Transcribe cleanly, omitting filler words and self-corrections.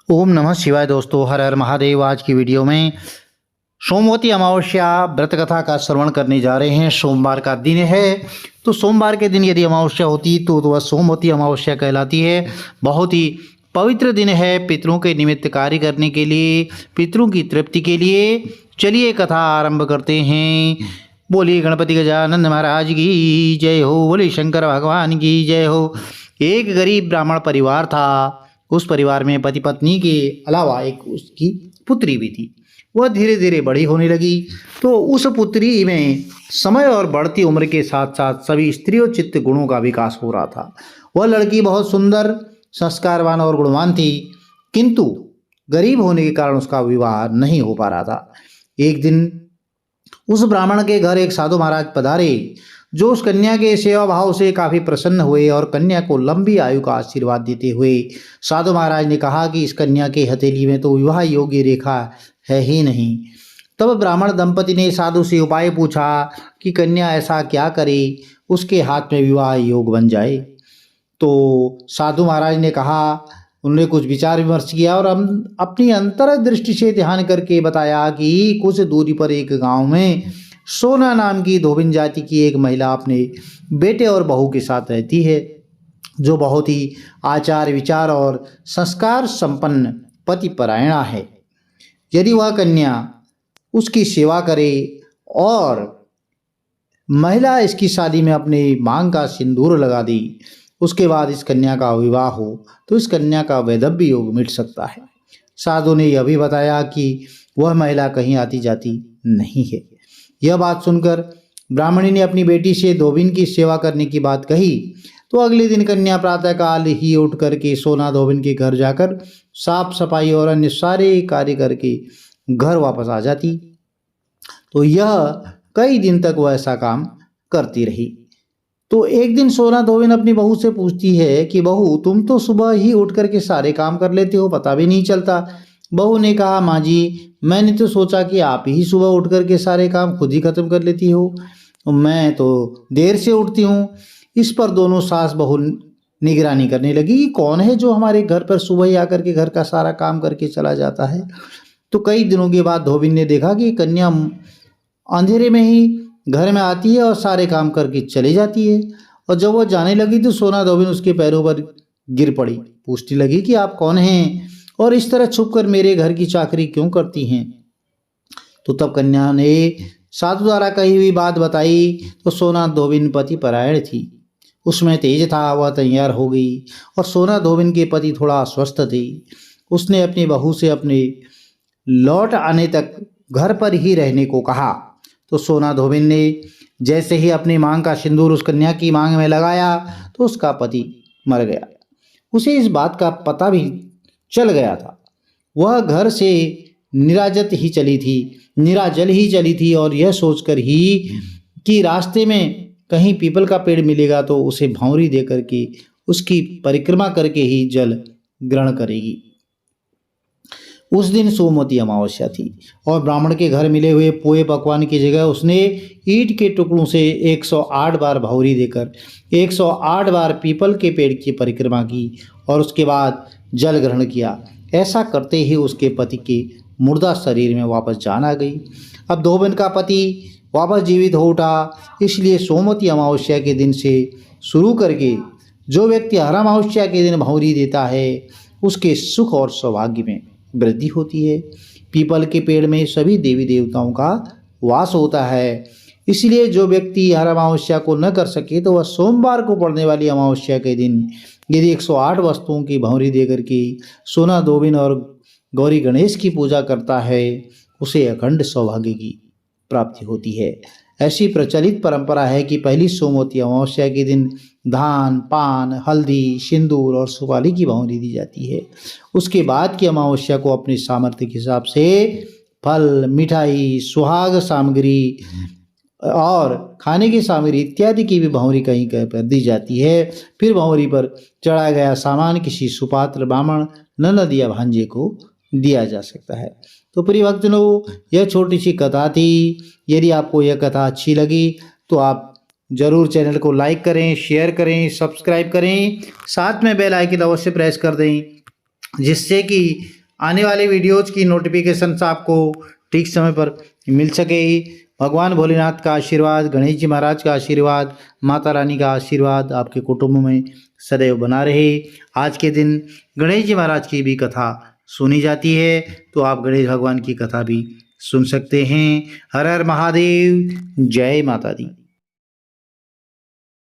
ओम नमः शिवाय। दोस्तों, हर हर महादेव। आज की वीडियो में सोमवती अमावस्या व्रत कथा का श्रवण करने जा रहे हैं। सोमवार का दिन है, तो सोमवार के दिन यदि अमावस्या होती तो वह सोमवती अमावस्या कहलाती है। बहुत ही पवित्र दिन है पितरों के निमित्त कार्य करने के लिए, पितरों की तृप्ति के लिए। चलिए कथा आरंभ करते हैं। बोलिए गणपति गजानन महाराज की जय हो, बोलिए शंकर भगवान की जय हो। एक गरीब ब्राह्मण परिवार था। उस परिवार में पति पत्नी के अलावा एक उसकी पुत्री भी थी। वह धीरे धीरे बड़ी होने लगी, तो उस पुत्री में समय और बढ़ती उम्र के साथ साथ सभी स्त्रियोचित्त गुणों का विकास हो रहा था। वह लड़की बहुत सुंदर, संस्कारवान और गुणवान थी, किंतु गरीब होने के कारण उसका विवाह नहीं हो पा रहा था। एक दिन उस ब्राह्मण के घर एक साधु महाराज पधारे, जो उस कन्या के सेवा भाव से काफ़ी प्रसन्न हुए और कन्या को लंबी आयु का आशीर्वाद देते हुए साधु महाराज ने कहा कि इस कन्या के हथेली में तो विवाह योग्य रेखा है ही नहीं। तब ब्राह्मण दंपति ने साधु से उपाय पूछा कि कन्या ऐसा क्या करे उसके हाथ में विवाह योग बन जाए। तो साधु महाराज ने कहा, उन्होंने कुछ विचार विमर्श किया और हम अपनी अंतर्दृष्टि से ध्यान करके बताया कि कुछ दूरी पर एक गांव में सोना नाम की धोबिन जाति की एक महिला अपने बेटे और बहू के साथ रहती है, जो बहुत ही आचार विचार और संस्कार संपन्न पतिपरायणा है। यदि वह कन्या उसकी सेवा करे और महिला इसकी शादी में अपने मांग का सिंदूर लगा दी, उसके बाद इस कन्या का विवाह हो तो इस कन्या का वैधव्य योग मिट सकता है। साधु ने यह भी बताया कि वह महिला कहीं आती जाती नहीं है। यह बात सुनकर ब्राह्मणी ने अपनी बेटी से धोबिन की सेवा करने की बात कही, तो अगले दिन कन्या प्रातःकाल ही उठ करके सोना धोबिन के घर जाकर साफ सफाई और अन्य सारे कार्य करके घर वापस आ जाती। तो यह कई दिन तक वह ऐसा काम करती रही। तो एक दिन सोना धोबिन अपनी बहू से पूछती है कि बहू, तुम तो सुबह ही उठ करके सारे काम कर लेते हो, पता भी नहीं चलता। बहू ने कहा, माँ जी, मैंने तो सोचा कि आप ही सुबह उठ करके सारे काम खुद ही खत्म कर लेती हो, मैं तो देर से उठती हूँ। इस पर दोनों सास बहू निगरानी करने लगी कि कौन है जो हमारे घर पर सुबह ही आकर के घर का सारा काम करके चला जाता है। तो कई दिनों के बाद धोबिन ने देखा कि कन्या अंधेरे में ही घर में आती है और सारे काम करके चली जाती है। और जब वो जाने लगी तो सोना धोबिन उसके पैरों पर गिर पड़ी, पूछने लगी कि आप कौन हैं और इस तरह छुपकर मेरे घर की चाकरी क्यों करती हैं। तो तब कन्या ने साधु द्वारा कही हुई बात बताई। तो सोना धोबिन पति परायण थी, उसमें तेज था, वह तैयार हो गई। और सोना धोबिन के पति थोड़ा अस्वस्थ थे। उसने अपनी बहू से अपने लौट आने तक घर पर ही रहने को कहा। तो सोना धोबिन ने जैसे ही अपनी मांग का सिंदूर उस कन्या की मांग में लगाया तो उसका पति मर गया। उसे इस बात का पता भी चल गया था। वह घर से निराजल ही चली थी और यह सोचकर ही कि रास्ते में कहीं पीपल का पेड़ मिलेगा तो उसे भौंरी दे करके उसकी परिक्रमा करके ही जल ग्रहण करेगी। उस दिन सोमवती अमावस्या थी और ब्राह्मण के घर मिले हुए पोए पकवान की जगह उसने ईंट के टुकड़ों से 108 बार भौरी देकर 108 बार पीपल के पेड़ की परिक्रमा की और उसके बाद जल ग्रहण किया। ऐसा करते ही उसके पति के मुर्दा शरीर में वापस जान आ गई। अब धोबिन का पति वापस जीवित हो उठा। इसलिए सोमवती अमावस्या के दिन से शुरू करके जो व्यक्ति हर अमावस्या के दिन भौरी देता है उसके सुख और सौभाग्य में वृद्धि होती है। पीपल के पेड़ में सभी देवी देवताओं का वास होता है। इसलिए जो व्यक्ति हर अमावस्या को न कर सके तो वह सोमवार को पड़ने वाली अमावस्या के दिन यदि 108 वस्तुओं की भौरी देकर के सोना धोबिन और गौरी गणेश की पूजा करता है, उसे अखंड सौभाग्य की प्राप्ति होती है। ऐसी प्रचलित परंपरा है कि पहली सोमवती अमावस्या के दिन धान, पान, हल्दी, सिंदूर और सुपारी की भौरी दी जाती है। उसके बाद की अमावस्या को अपने सामर्थ्य के हिसाब से फल, मिठाई, सुहाग सामग्री और खाने की सामग्री इत्यादि की भी भौरी कहीं कहीं पर दी जाती है। फिर भौरी पर चढ़ाया गया सामान किसी सुपात्र, ब्राह्मण, ननद या भांजे को दिया जा सकता है। तो प्रिय भक्तजनों, यह छोटी सी कथा थी। यदि आपको यह कथा अच्छी लगी तो आप जरूर चैनल को लाइक करें, शेयर करें, सब्सक्राइब करें, साथ में बेल आइकन अवश्य प्रेस कर दें जिससे कि आने वाली वीडियोज़ की नोटिफिकेशंस आपको ठीक समय पर मिल सके। भगवान भोलेनाथ का आशीर्वाद, गणेश जी महाराज का आशीर्वाद, माता रानी का आशीर्वाद आपके कुटुंब में सदैव बना रहे। आज के दिन गणेश जी महाराज की भी कथा सुनी जाती है, तो आप गणेश भगवान की कथा भी सुन सकते हैं। हर हर महादेव, जय माता दी।